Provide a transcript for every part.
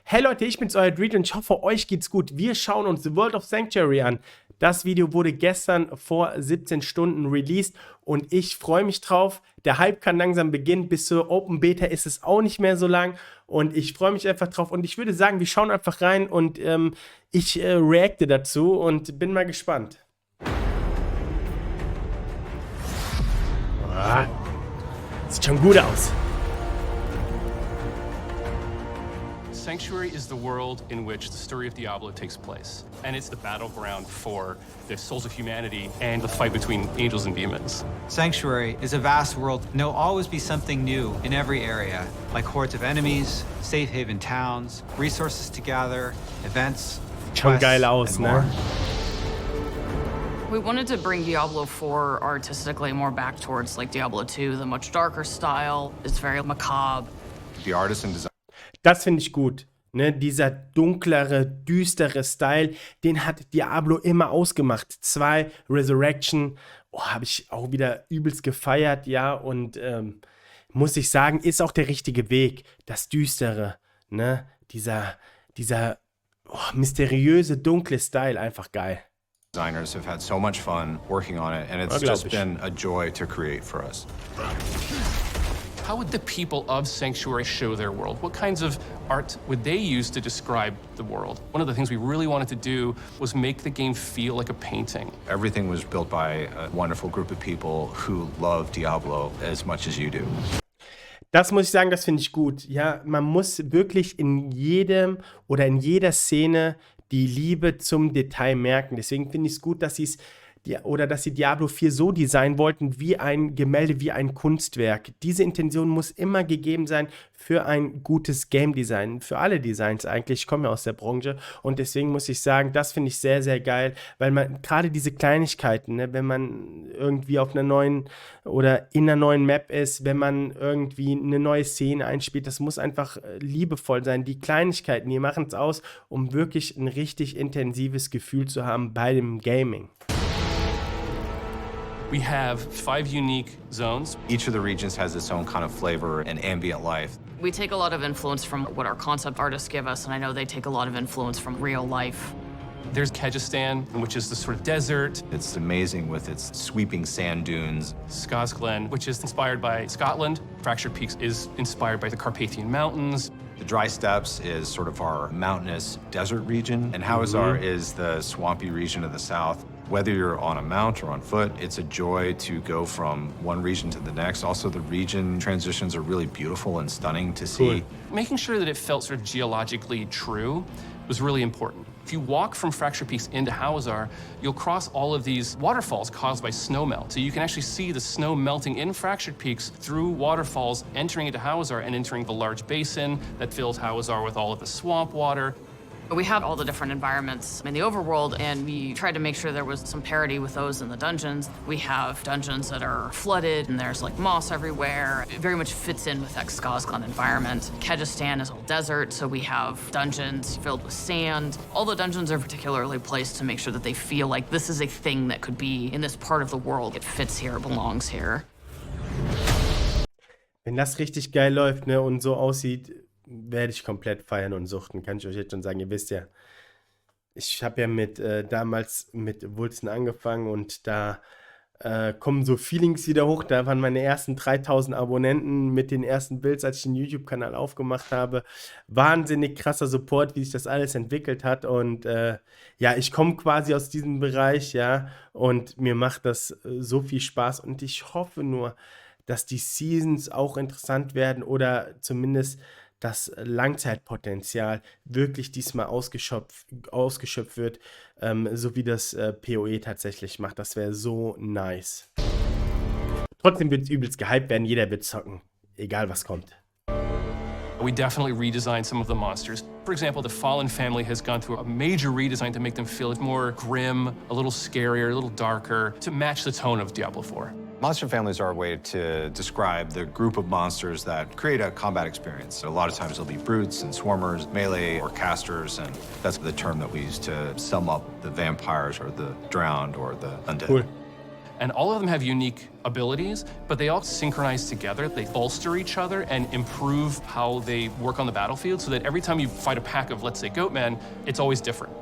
Hey Leute, ich bin's, euer Dreed und ich hoffe, euch geht's gut. Wir schauen uns The World of Sanctuary an. Das Video wurde gestern vor 17 Stunden released und ich freue mich drauf. Der Hype kann langsam beginnen. Bis zur Open Beta ist es auch nicht mehr so lang und ich freue mich einfach drauf. Und ich würde sagen, wir schauen einfach rein und ich reacte dazu und bin mal gespannt. Ah, sieht schon gut aus. Sanctuary is the world in which the story of Diablo takes place. And it's the battleground for the souls of humanity and the fight between angels and demons. Sanctuary is a vast world, and there'll always be something new in every area, like hordes of enemies, safe haven towns, resources to gather, events, Schon quests, geil aus, and more. ne? We wanted to bring Diablo 4 artistically more back towards like Diablo 2, the much darker style. It's very macabre. The artist and design. Das finde ich gut. Ne? Dieser dunklere, düstere Style, den hat Diablo immer ausgemacht. 2, Resurrection, habe ich auch wieder übelst gefeiert, ja. Und muss ich sagen, ist auch der richtige Weg. Das Düstere, ne? Dieser mysteriöse, dunkle Style, einfach geil. Designers have had so much fun working on it, and it's just been a joy to create for us. How would the people of Sanctuary show their world? What kinds of art would they use to describe the world? One of the things we really wanted to do was make the game feel like a painting. Everything was built by a wonderful group of people who love Diablo as much as you do. Das muss ich sagen, das finde ich gut. Ja, man muss wirklich in jedem oder in jeder Szene die Liebe zum Detail merken. Deswegen finde ich es gut, dass sie Diablo 4 so designen wollten, wie ein Gemälde, wie ein Kunstwerk. Diese Intention muss immer gegeben sein für ein gutes Game Design, für alle Designs eigentlich. Ich komme ja aus der Branche und deswegen muss ich sagen, das finde ich sehr, sehr geil, weil man gerade diese Kleinigkeiten, ne, wenn man irgendwie auf einer neuen oder in einer neuen Map ist, wenn man irgendwie eine neue Szene einspielt, das muss einfach liebevoll sein. Die Kleinigkeiten, die machen es aus, um wirklich ein richtig intensives Gefühl zu haben bei dem Gaming. We have 5 unique zones. Each of the regions has its own kind of flavor and ambient life. We take a lot of influence from what our concept artists give us, and I know they take a lot of influence from real life. There's Kyrgyzstan, which is the sort of desert. It's amazing with its sweeping sand dunes. Skazglen, which is inspired by Scotland. Fractured Peaks is inspired by the Carpathian Mountains. The Dry Steppes is sort of our mountainous desert region, and Hawazar is the swampy region of the south. Whether you're on a mount or on foot, it's a joy to go from one region to the next. Also, the region transitions are really beautiful and stunning to see. Making sure that it felt sort of geologically true was really important. If you walk from Fractured Peaks into Hawazar, you'll cross all of these waterfalls caused by snowmelt. So you can actually see the snow melting in Fractured Peaks through waterfalls, entering into Hawazar and entering the large basin that fills Hawazar with all of the swamp water. We have all the different environments in the overworld, and we tried to make sure there was some parity with those in the dungeons. We have dungeons that are flooded, and there's like moss everywhere. It very much fits in with that Skazglen environment. Kyrgyzstan is all desert, so we have dungeons filled with sand. All the dungeons are particularly placed to make sure that they feel like this is a thing that could be in this part of the world. It fits here, it belongs here. Wenn das richtig geil läuft, ne, und so aussieht, werde ich komplett feiern und suchten, kann ich euch jetzt schon sagen. Ihr wisst ja, ich habe ja damals mit Wulzen angefangen und da kommen so Feelings wieder hoch. Da waren meine ersten 3000 Abonnenten mit den ersten Builds, als ich den YouTube-Kanal aufgemacht habe. Wahnsinnig krasser Support, wie sich das alles entwickelt hat und ja, ich komme quasi aus diesem Bereich, ja, und mir macht das so viel Spaß und ich hoffe nur, dass die Seasons auch interessant werden oder zumindest das Langzeitpotenzial wirklich diesmal ausgeschöpft wird, so wie das PoE tatsächlich macht. Das wäre so nice. Trotzdem wird es übelst gehypt werden, jeder wird zocken, egal was kommt. We definitely redesigned some of the monsters. For example, the Fallen family has gone through a major redesign to make them feel more grim, a little scarier, a little darker, to match the tone of Diablo 4. Monster families are a way to describe the group of monsters that create a combat experience. A lot of times there'll be brutes and swarmers, melee or casters, and that's the term that we use to sum up the vampires or the drowned or the undead. Cool. And all of them have unique abilities, but they all synchronize together. They bolster each other and improve how they work on the battlefield so that every time you fight a pack of, let's say, goatmen, it's always different.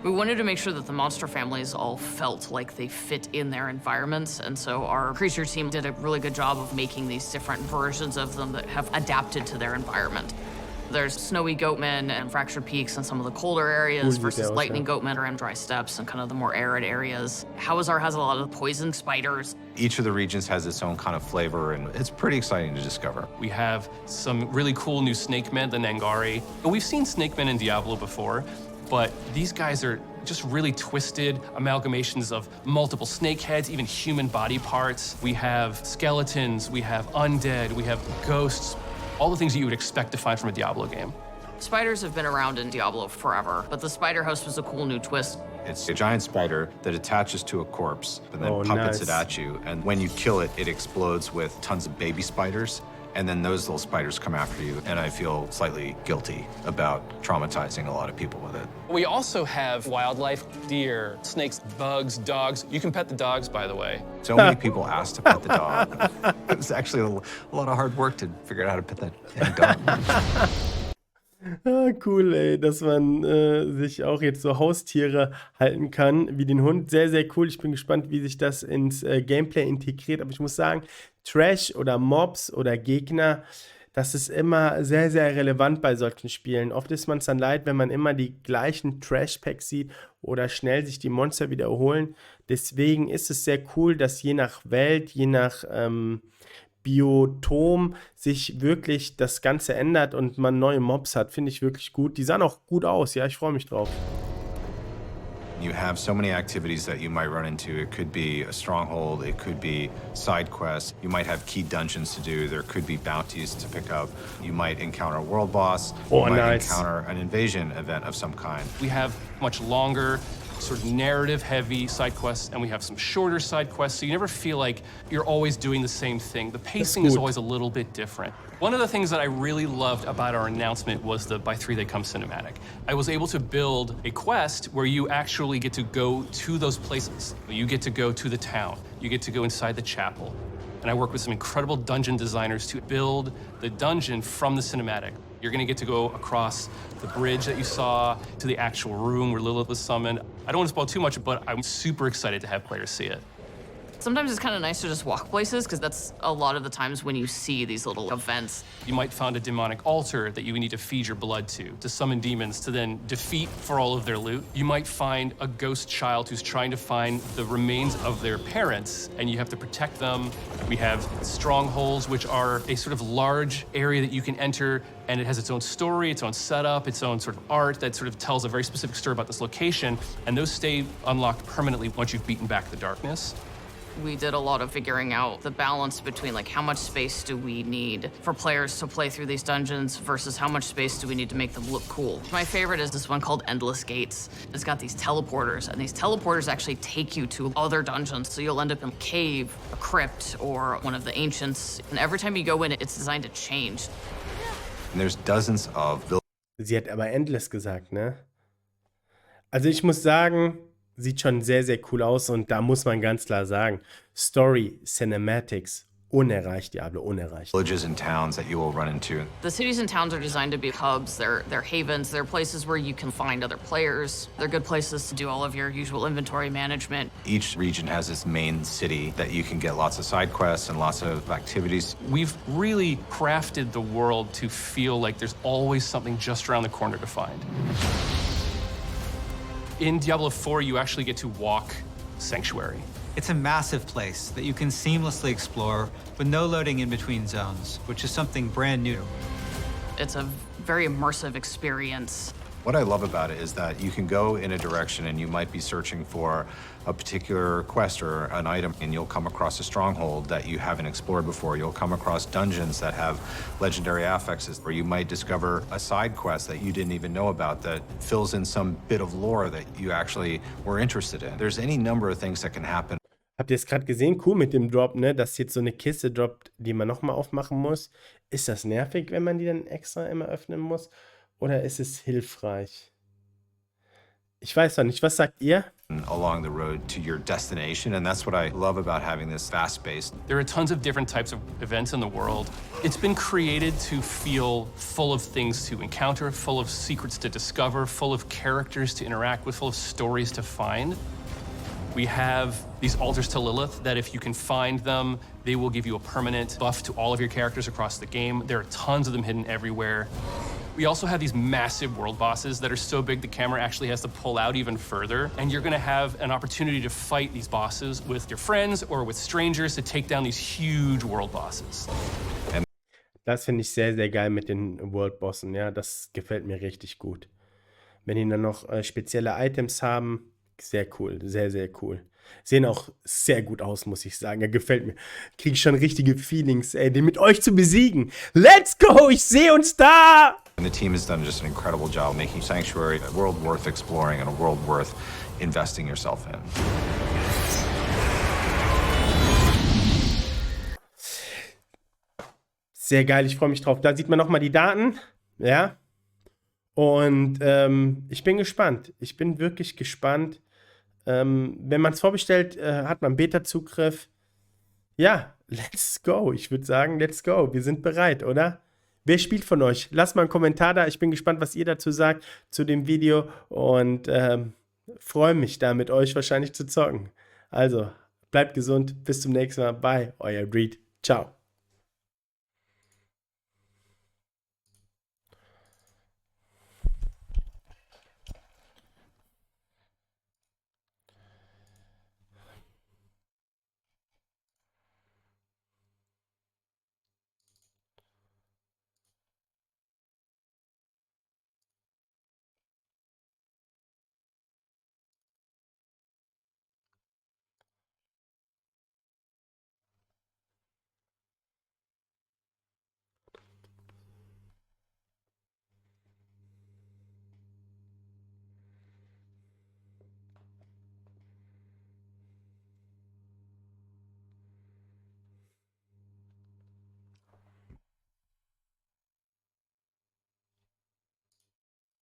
We wanted to make sure that the monster families all felt like they fit in their environments, and so our creature team did a really good job of making these different versions of them that have adapted to their environment. There's snowy goatmen and fractured peaks in some of the colder areas versus lightning goatmen around dry steppes and kind of the more arid areas. Hawazar has a lot of poison spiders. Each of the regions has its own kind of flavor, and it's pretty exciting to discover. We have some really cool new snake men, the Nangari. We've seen snake men in Diablo before, but these guys are just really twisted amalgamations of multiple snake heads, even human body parts. We have skeletons, we have undead, we have ghosts, all the things that you would expect to find from a Diablo game. Spiders have been around in Diablo forever, but the spider host was a cool new twist. It's a giant spider that attaches to a corpse and then puppets it at you. And when you kill it, it explodes with tons of baby spiders. And then those little spiders come after you. And I feel slightly guilty about traumatizing a lot of people with it. We also have wildlife, deer, snakes, bugs, dogs. You can pet the dogs, by the way. So many people asked to pet the dog. It was actually a lot of hard work to figure out how to pet that dog. Ah, cool, ey, dass man sich auch jetzt so Haustiere halten kann, wie den Hund. Sehr, sehr cool. Ich bin gespannt, wie sich das ins Gameplay integriert. Aber ich muss sagen, Trash oder Mobs oder Gegner, das ist immer sehr, sehr relevant bei solchen Spielen. Oft ist man es dann leid, wenn man immer die gleichen Trash-Packs sieht oder schnell sich die Monster wiederholen. Deswegen ist es sehr cool, dass je nach Welt, je nach Biotom sich wirklich das Ganze ändert und man neue Mobs hat. Finde ich wirklich gut. Die sahen auch gut aus. Ja, ich freue mich drauf. You have so many activities that you might run into. It could be a stronghold, it could be side quests, you might have key dungeons to do, there could be bounties to pick up, you might encounter a world boss, you might encounter an invasion event of some kind. We have much longer, sort of narrative-heavy side quests, and we have some shorter side quests, so you never feel like you're always doing the same thing. The pacing is always a little bit different. One of the things that I really loved about our announcement was the By 3 They Come cinematic. I was able to build a quest where you actually get to go to those places. You get to go to the town. You get to go inside the chapel. And I work with some incredible dungeon designers to build the dungeon from the cinematic. You're gonna get to go across the bridge that you saw to the actual room where Lilith was summoned. I don't want to spoil too much, but I'm super excited to have players see it. Sometimes it's kind of nice to just walk places, because that's a lot of the times when you see these little events. You might find a demonic altar that you need to feed your blood to summon demons to then defeat for all of their loot. You might find a ghost child who's trying to find the remains of their parents, and you have to protect them. We have strongholds, which are a sort of large area that you can enter, and it has its own story, its own setup, its own sort of art that sort of tells a very specific story about this location, and those stay unlocked permanently once you've beaten back the darkness. We did a lot of figuring out the balance between like how much space do we need for players to play through these dungeons versus how much space do we need to make them look cool. My favorite is this one called Endless Gates. It's got these teleporters, and these teleporters actually take you to other dungeons. So you'll end up in a cave, a crypt, or one of the ancients. And every time you go in, it's designed to change. And there's dozens of Sie hat aber Endless gesagt, ne? Also ich muss sagen, sieht schon sehr, sehr cool aus und da muss man ganz klar sagen, Story, Cinematics, unerreicht, Diablo, unerreicht. villages and towns that you will run into. The cities and towns are designed to be hubs. They're havens. They're places where you can find other players. They're good places to do all of your usual inventory management. Each region has its main city that you can get lots of side quests and lots of activities. We've really crafted the world to feel like there's always something just around the corner to find. In Diablo 4, you actually get to walk Sanctuary. It's a massive place that you can seamlessly explore with no loading in between zones, which is something brand new. It's a very immersive experience. What I love about it is that you can go in a direction and you might be searching for a particular quest or an item, and you'll come across a stronghold that you haven't explored before. You'll come across dungeons that have legendary affixes, or you might discover a side quest that you didn't even know about that fills in some bit of lore that you actually were interested in. There's any number of things that can happen. Habt ihr es gerade gesehen? Cool mit dem Drop, ne? Dass jetzt so eine Kiste droppt, die man nochmal aufmachen muss. Ist das nervig, wenn man die dann extra immer öffnen muss? Oder ist es hilfreich? Ich weiß noch nicht, was sagt ihr? Along the road to your destination, and that's what I love about having this fast-paced. There are tons of different types of events in the world. It's been created to feel full of things to encounter, full of secrets to discover, full of characters to interact with, full of stories to find. We have these altars to Lilith that if you can find them, they will give you a permanent buff to all of your characters across the game. There are tons of them hidden everywhere. We also have these massive world bosses that are so big the camera actually has to pull out even further. And you're gonna have an opportunity to fight these bosses with your friends or with strangers to take down these huge world bosses. Das finde ich sehr, sehr geil mit den World-Bossen. Ja, das gefällt mir richtig gut. Wenn die dann noch spezielle Items haben, sehr cool, sehr, sehr cool. Sehen auch sehr gut aus, muss ich sagen. Er gefällt mir. Kriege ich schon richtige Feelings, ey, den mit euch zu besiegen. Let's go, ich sehe uns da! And the team has done just an incredible job making Sanctuary a world worth exploring and a world worth investing yourself in. Sehr geil, ich freue mich drauf. Da sieht man nochmal die Daten. Ja. Und ich bin gespannt. Ich bin wirklich gespannt. Wenn man es vorbestellt, hat man Beta-Zugriff. Ja, let's go. Ich würde sagen, let's go. Wir sind bereit, oder? Wer spielt von euch? Lasst mal einen Kommentar da. Ich bin gespannt, was ihr dazu sagt, zu dem Video. Und freue mich da mit euch wahrscheinlich zu zocken. Also, bleibt gesund. Bis zum nächsten Mal. Bye, euer Reed. Ciao.